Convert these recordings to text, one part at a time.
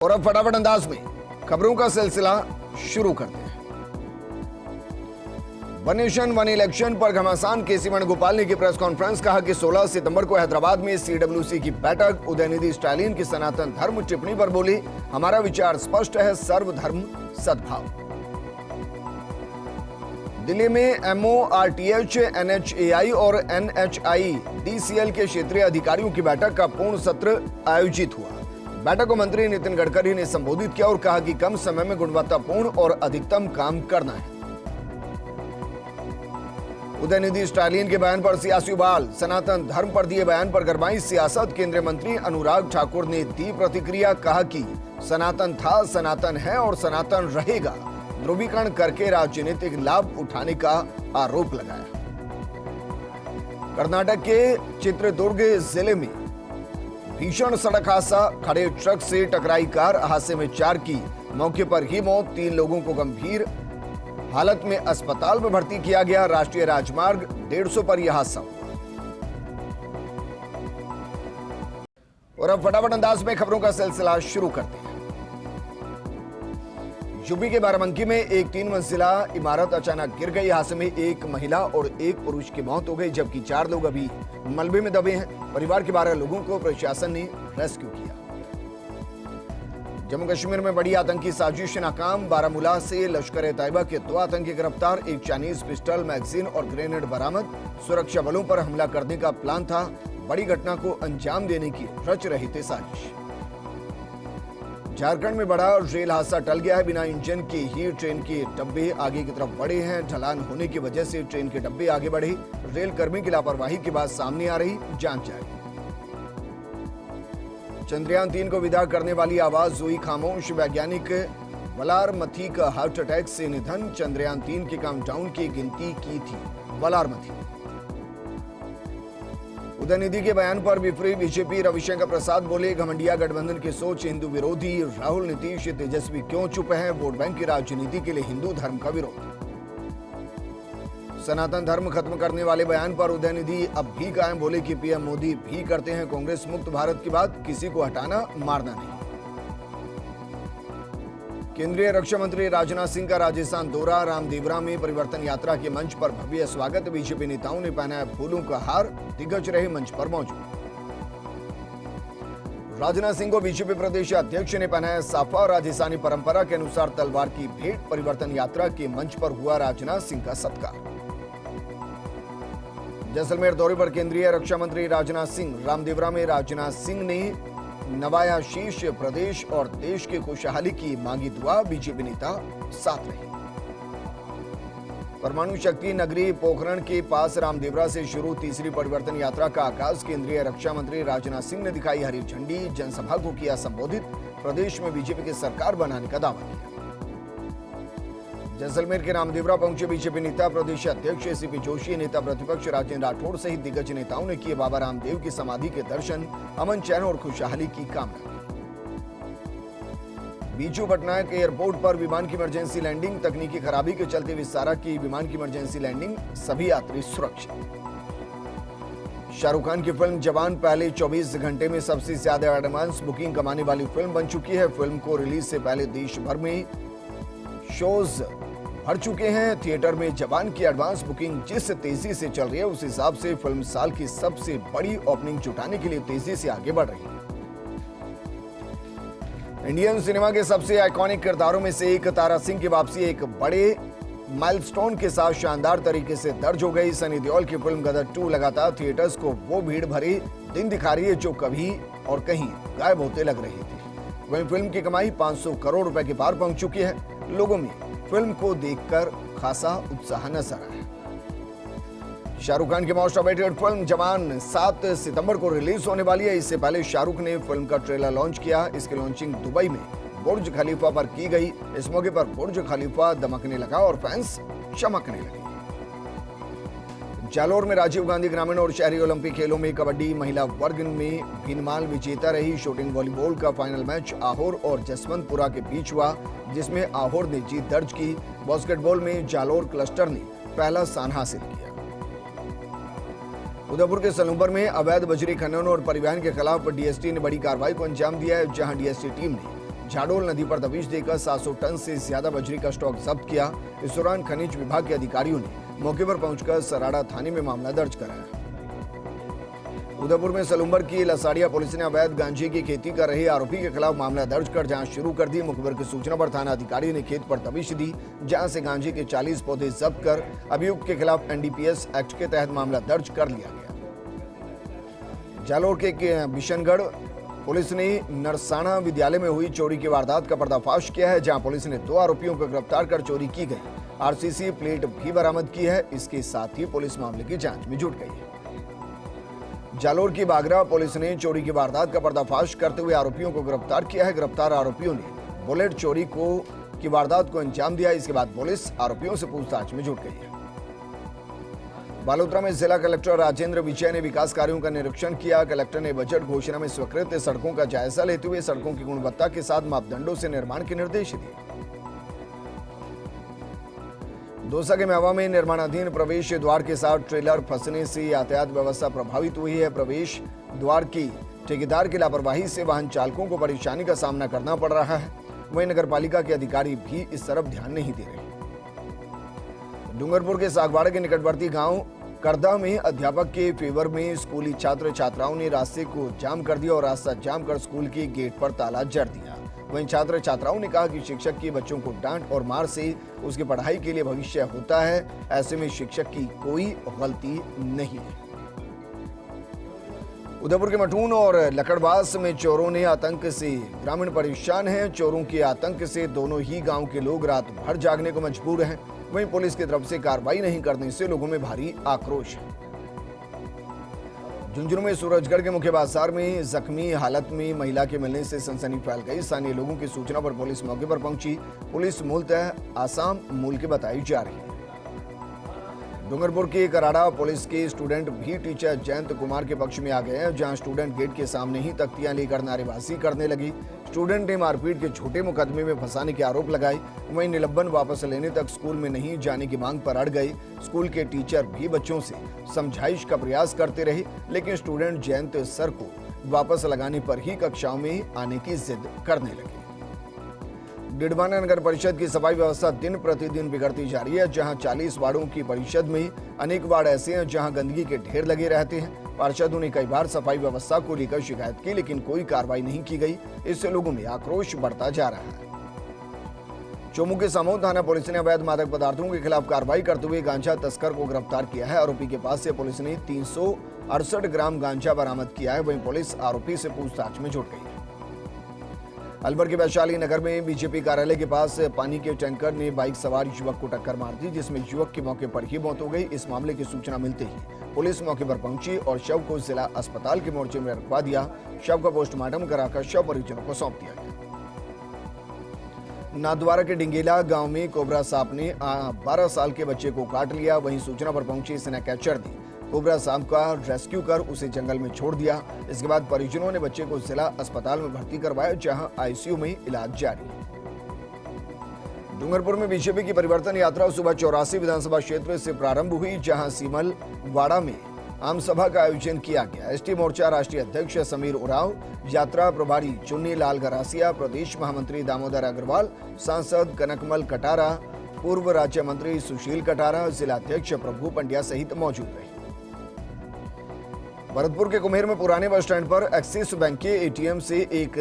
और अब फटाफट अंदाज में खबरों का सिलसिला शुरू करते हैं। वन नेशन वन इलेक्शन पर घमासान केसी वेणुगोपाल ने की प्रेस कॉन्फ्रेंस, कहा कि 16 सितंबर को हैदराबाद में सीडब्ल्यूसी की बैठक, उदयनिधि स्टालिन की सनातन धर्म टिप्पणी पर बोली, हमारा विचार स्पष्ट है, सर्वधर्म सद्भाव। दिल्ली में MORTH, NHAI और NHIDCL के क्षेत्रीय अधिकारियों की बैठक का पूर्ण सत्र आयोजित हुआ। बैठक को मंत्री नितिन गडकरी ने संबोधित किया और कहा कि कम समय में गुणवत्तापूर्ण और अधिकतम काम करना है। उदयनिधि स्टालिन के बयान पर सियासी उबाल, सनातन धर्म पर दिए बयान पर गरमाई सियासत। केंद्रीय मंत्री अनुराग ठाकुर ने दी प्रतिक्रिया, कहा कि सनातन था, सनातन है और सनातन रहेगा। ध्रुवीकरण करके राजनीतिक लाभ उठाने का आरोप लगाया। कर्नाटक के चित्रदुर्ग जिले में भीषण सड़क हादसा, खड़े ट्रक से टकराई कार, हादसे में 4 की मौके पर ही मौत, 3 लोगों को गंभीर हालत में अस्पताल में भर्ती किया गया। राष्ट्रीय राजमार्ग 150 पर यह हादसा हुआ। और अब फटाफट अंदाज में खबरों का सिलसिला शुरू करते हैं। यूपी के बाराबंकी में एक 3 मंजिला इमारत अचानक गिर गई। हादसे में 1 महिला और 1 पुरुष की मौत हो गई, जबकि 4 लोग अभी मलबे में दबे हैं। परिवार के 12 लोगों को प्रशासन ने रेस्क्यू किया। जम्मू कश्मीर में बड़ी आतंकी साजिश नाकाम, बारामूला से लश्कर-ए-तैयबा के 2 आतंकी गिरफ्तार, एक चाइनीज पिस्टल, मैगजीन और ग्रेनेड बरामद। सुरक्षा बलों पर हमला करने का प्लान था, बड़ी घटना को अंजाम देने की रच रही थी साजिश। झारखंड में बड़ा रेल हादसा टल गया है। बिना इंजन के ही ट्रेन के डब्बे आगे की तरफ बढ़े हैं। ढलान होने की वजह से ट्रेन के डब्बे आगे बढ़े। रेल कर्मी की लापरवाही की बात सामने आ रही, जांच जारी। चंद्रयान 3 को विदा करने वाली आवाज हुई खामोश। वैज्ञानिक वलारमथी का हार्ट अटैक से निधन। चंद्रयान 3 के काउंटडाउन की गिनती की थी वलारमथी। उदयनिधि के बयान पर विपरी बीजेपी, रविशंकर प्रसाद बोले, घमंडिया गठबंधन की सोच हिंदू विरोधी। राहुल, नीतीश, तेजस्वी क्यों चुप हैं? वोट बैंक की राजनीति के लिए हिंदू धर्म का विरोध। सनातन धर्म खत्म करने वाले बयान पर उदयनिधि अब भी कायम, बोले कि पीएम मोदी भी करते हैं कांग्रेस मुक्त भारत की बात, किसी को हटाना मारना नहीं। केंद्रीय रक्षा मंत्री राजनाथ सिंह का राजस्थान दौरा, रामदेवरा में परिवर्तन यात्रा के मंच पर भव्य स्वागत। बीजेपी नेताओं ने पहना फूलों का हार, दिग्गज रहे मंच पर मौजूद। राजनाथ सिंह को बीजेपी प्रदेश अध्यक्ष ने पहनाया साफा। राजस्थानी परंपरा के अनुसार तलवार की भेंट। परिवर्तन यात्रा के मंच पर हुआ राजनाथ सिंह का सत्कार। जैसलमेर दौरे पर केंद्रीय रक्षा मंत्री राजनाथ सिंह, रामदेवरा में राजनाथ सिंह ने नवाया शीर्ष, प्रदेश और देश की खुशहाली की मांगी दुआ। बीजेपी नेता साथ रहे। परमाणु शक्ति नगरी पोखरण के पास रामदेवरा से शुरू तीसरी परिवर्तन यात्रा का आगाज। केंद्रीय रक्षा मंत्री राजनाथ सिंह ने दिखाई हरी झंडी, जनसभा को किया संबोधित। प्रदेश में बीजेपी की सरकार बनाने का दावा किया। जैसलमेर के रामदेवरा पहुंचे बीजेपी नेता, प्रदेश अध्यक्ष सीपी जोशी, नेता प्रतिपक्ष राजेंद्र राठौड़ सहित दिग्गज नेताओं ने किए बाबा रामदेव की समाधि के दर्शन। अमन, चैन और खुशहाली की कामना की। बीजू पटनायक एयरपोर्ट पर विमान की इमरजेंसी लैंडिंग। तकनीकी खराबी के चलते विस्तारा की विमान की इमरजेंसी लैंडिंग, सभी यात्री सुरक्षित। शाहरुख खान की फिल्म जवान पहले 24 घंटे में सबसे ज्यादा एडवांस बुकिंग कमाने वाली फिल्म बन चुकी है। फिल्म को रिलीज से पहले देश भर में शोज भर चुके हैं। थिएटर में जवान की एडवांस बुकिंग जिस तेजी से चल रही है, उस हिसाब से फिल्म साल की सबसे बड़ी ओपनिंग जुटाने के लिए तेजी से आगे बढ़ रही है। इंडियन सिनेमा के सबसे आइकॉनिक किरदारों में से एक तारा सिंह की वापसी एक बड़े माइलस्टोन के साथ शानदार तरीके से दर्ज हो गई। सनी देओल की फिल्म गदर 2 लगातार थिएटर्स को वो भीड़ भरे दिन दिखा रही है जो कभी और कहीं गायब होते लग रही थी। वहीं फिल्म की कमाई 500 करोड़ रुपए के पार पहुंच चुकी है। लोगों में फिल्म को देखकर खासा उत्साह नजर आया। शाहरुख खान की मोस्ट अवेटेड फिल्म जवान 7 सितंबर को रिलीज होने वाली है। इससे पहले शाहरुख ने फिल्म का ट्रेलर लॉन्च किया। इसकी लॉन्चिंग दुबई में बुर्ज खलीफा पर की गई। इस मौके पर बुर्ज खलीफा दमकने लगा और फैंस चमकने लगे। जालोर में राजीव गांधी ग्रामीण और शहरी ओलंपिक खेलों में कबड्डी महिला वर्ग में भीनमाल विजेता रही। शूटिंग वॉलीबॉल का फाइनल मैच आहोर और जसवंतपुरा के बीच हुआ, जिसमें आहोर ने जीत दर्ज की। बास्केटबॉल में जालोर क्लस्टर ने पहला स्थान हासिल किया। उदयपुर के सलूंबर में अवैध बजरी खनन और परिवहन के खिलाफ डीएसटी ने बड़ी कार्रवाई को अंजाम दिया है, जहां डीएसटी टीम ने झाडोल नदी पर दबिश देकर 700 टन से ज्यादा बजरी का स्टॉक जब्त किया। इस दौरान खनिज विभाग के अधिकारियों ने मौके पर पहुंचकर सराड़ा थाने में मामला दर्ज कराया। उदयपुर में सलूम्बर की लसाड़िया पुलिस ने अवैध गांजे की खेती कर रहे आरोपी के खिलाफ मामला दर्ज कर जांच शुरू कर दी। मुखबिर की सूचना पर थाना अधिकारी ने खेत पर दबिश दी, जहां से गांजे के 40 पौधे जब्त कर अभियुक्त के खिलाफ एनडीपीएस एक्ट के तहत मामला दर्ज कर लिया गया। जालोर के बिशनगढ़ पुलिस ने नरसाना विद्यालय में हुई चोरी की वारदात का पर्दाफाश किया है, जहां पुलिस ने 2 आरोपियों को गिरफ्तार कर चोरी की गई आरसीसी प्लेट भी बरामद की है। इसके साथ ही पुलिस मामले की जांच में जुट गई है। जालोर की बागरा पुलिस ने चोरी की वारदात का पर्दाफाश करते हुए आरोपियों को गिरफ्तार किया है। गिरफ्तार आरोपियों ने बुलेट चोरी की वारदात को अंजाम दिया। इसके बाद पुलिस आरोपियों से पूछताछ में जुट गई है। बालोतरा में जिला कलेक्टर राजेंद्र विजय ने विकास कार्यों का निरीक्षण किया। कलेक्टर ने बजट घोषणा में स्वीकृत सड़कों का जायजा लेते हुए सड़कों की गुणवत्ता के साथ मापदंडों से निर्माण के निर्देश दिए। दौसा के महवा में निर्माणाधीन प्रवेश द्वार के साथ ट्रेलर फंसने से यातायात व्यवस्था प्रभावित हुई है। प्रवेश द्वार की ठेकेदार की लापरवाही से वाहन चालकों को परेशानी का सामना करना पड़ रहा है। वहीं नगरपालिका के अधिकारी भी इस तरफ ध्यान नहीं दे रहे। डूंगरपुर के सागवाड़ा के निकटवर्ती गांव करदा में अध्यापक के फेवर में स्कूली छात्र छात्राओं ने रास्ते को जाम कर दिया और रास्ता जाम कर स्कूल के गेट पर ताला जड़ दिया। वहीं छात्र छात्राओं ने कहा कि शिक्षक की बच्चों को डांट और मार से उसकी पढ़ाई के लिए भविष्य होता है, ऐसे में शिक्षक की कोई गलती नहीं है। उदयपुर के मटून और लकड़बास में चोरों ने आतंक से ग्रामीण परेशान हैं। चोरों के आतंक से दोनों ही गांव के लोग रात भर जागने को मजबूर हैं। वहीं पुलिस की तरफ से कार्रवाई नहीं करने से लोगों में भारी आक्रोश है। झुंझुनू में सूरजगढ़ के मुख्य बाजार में जख्मी हालत में महिला के मिलने से सनसनी फैल गई। स्थानीय लोगों की सूचना पर पुलिस मौके पर पहुंची। पुलिस मूलतः आसाम मूल की बताई जा रही है। डूंगरपुर के कराड़ा पुलिस के स्टूडेंट भी टीचर जयंत कुमार के पक्ष में आ गए हैं, जहां स्टूडेंट गेट के सामने ही तख्तियां लेकर नारेबाजी करने लगी। स्टूडेंट ने मारपीट के छोटे मुकदमे में फंसाने के आरोप लगाए। वहीं निलंबन वापस लेने तक स्कूल में नहीं जाने की मांग पर अड़ गए। स्कूल के टीचर भी बच्चों से समझाइश का प्रयास करते रहे, लेकिन स्टूडेंट जयंत सर को वापस लगाने पर ही कक्षाओं में आने की जिद करने लगे। डिडवाना नगर परिषद की सफाई व्यवस्था दिन प्रतिदिन बिगड़ती जा रही है, जहां 40 वार्डों की परिषद में अनेक वार्ड ऐसे हैं जहां गंदगी के ढेर लगे रहते हैं। पार्षदों ने कई बार सफाई व्यवस्था को लेकर शिकायत की, लेकिन कोई कार्रवाई नहीं की गई। इससे लोगों में आक्रोश बढ़ता जा रहा है। चोमू के समूह थाना पुलिस ने अवैध मादक पदार्थों के खिलाफ कार्रवाई करते हुए गांजा तस्कर को गिरफ्तार किया है। आरोपी के पास से पुलिस ने 368 ग्राम गांजा बरामद किया है। वहीं पुलिस आरोपी से पूछताछ में जुट गई है। अलवर के वैशाली नगर में बीजेपी कार्यालय के पास पानी के टैंकर ने बाइक सवार युवक को टक्कर मार दी, जिसमें युवक की मौके पर ही मौत हो गई। इस मामले की सूचना मिलते ही पुलिस मौके पर पहुंची और शव को जिला अस्पताल के मोर्चे में रखवा दिया। शव का पोस्टमार्टम कराकर शव परिजनों को सौंप दिया गया। नाथद्वारा के डिंगेला गांव में कोबरा सांप ने 12 साल के बच्चे को काट लिया। वहीं सूचना पर पहुंची सेना कैचर ने कोबरा सांप का रेस्क्यू कर उसे जंगल में छोड़ दिया। इसके बाद परिजनों ने बच्चे को जिला अस्पताल में भर्ती करवाया, जहां आईसीयू में इलाज जारी है। डूंगरपुर में बीजेपी की परिवर्तन यात्रा सुबह 84 विधानसभा क्षेत्र से प्रारंभ हुई, जहां सीमल वाड़ा में आम सभा का आयोजन किया गया। एसटी मोर्चा राष्ट्रीय अध्यक्ष समीर उरांव, यात्रा प्रभारी चुन्नी लाल गरासिया, प्रदेश महामंत्री दामोदर अग्रवाल, सांसद कनकमल कटारा, पूर्व राज्य मंत्री सुशील कटारा, जिलाध्यक्ष प्रभु पंड्या सहित मौजूद रहे। भरतपुर के कुम्हेर में पुराने बस स्टैंड पर एक्सिस बैंक के एटीएम से एक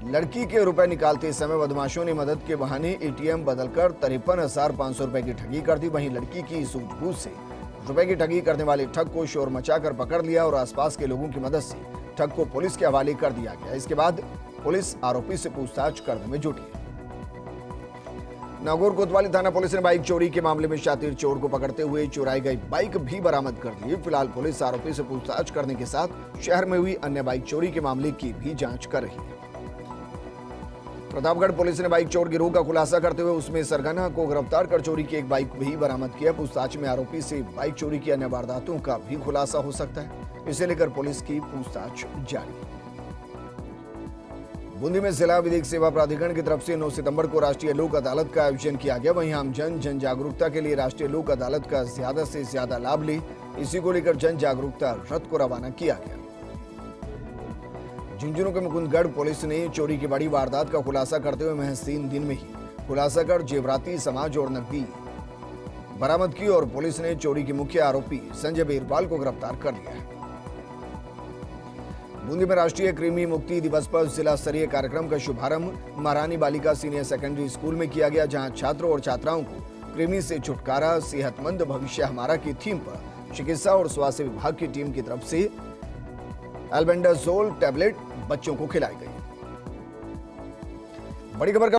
लड़की के रुपए निकालते समय बदमाशों ने मदद के बहाने एटीएम बदलकर 53,500 रुपए की ठगी कर दी। वहीं लड़की की सूझबूझ से रुपए की ठगी करने वाले ठग को शोर मचाकर पकड़ लिया और आसपास के लोगों की मदद से ठग को पुलिस के हवाले कर दिया गया। इसके बाद पुलिस आरोपी से पूछताछ करने में जुटी है। नागौर कोतवाली थाना पुलिस ने बाइक चोरी के मामले में शातिर चोर को पकड़ते हुए चुराई गई बाइक भी बरामद कर ली। फिलहाल पुलिस आरोपी से पूछताछ करने के साथ शहर में हुई अन्य बाइक चोरी के मामले की भी जांच कर रही है। प्रतापगढ़ पुलिस ने बाइक चोर गिरोह का खुलासा करते हुए उसमें सरगना को गिरफ्तार कर चोरी की एक बाइक भी बरामद किया। पूछताछ में आरोपी से बाइक चोरी की अन्य वारदातों का भी खुलासा हो सकता है। इसे लेकर पुलिस की पूछताछ जारी है। बूंदी में जिला विधिक सेवा प्राधिकरण की तरफ से 9 सितंबर को राष्ट्रीय लोक अदालत का आयोजन किया गया। वहीं आम जन जागरूकता के लिए राष्ट्रीय लोक अदालत का ज्यादा से ज्यादा लाभ ले, इसी को लेकर जन जागरूकता रथ को रवाना किया गया। झुंझुनू के मुकुंदगढ़ पुलिस ने चोरी की बड़ी वारदात का खुलासा करते हुए महज 3 दिन में ही खुलासा कर जेवराती समाज और नकदी बरामद की और पुलिस ने चोरी के मुख्य आरोपी संजय बेरवाल को गिरफ्तार कर लिया है। बूंदी में राष्ट्रीय कृमि मुक्ति दिवस पर जिला स्तरीय कार्यक्रम का शुभारंभ महारानी बालिका सीनियर सेकेंडरी स्कूल में किया गया, जहां छात्रों और छात्राओं को कृमि से छुटकारा, सेहतमंद भविष्य हमारा की थीम पर चिकित्सा और स्वास्थ्य विभाग की टीम की तरफ से एल्बेंडाजोल टैबलेट बच्चों को खिलाई गई। बड़ी खबर का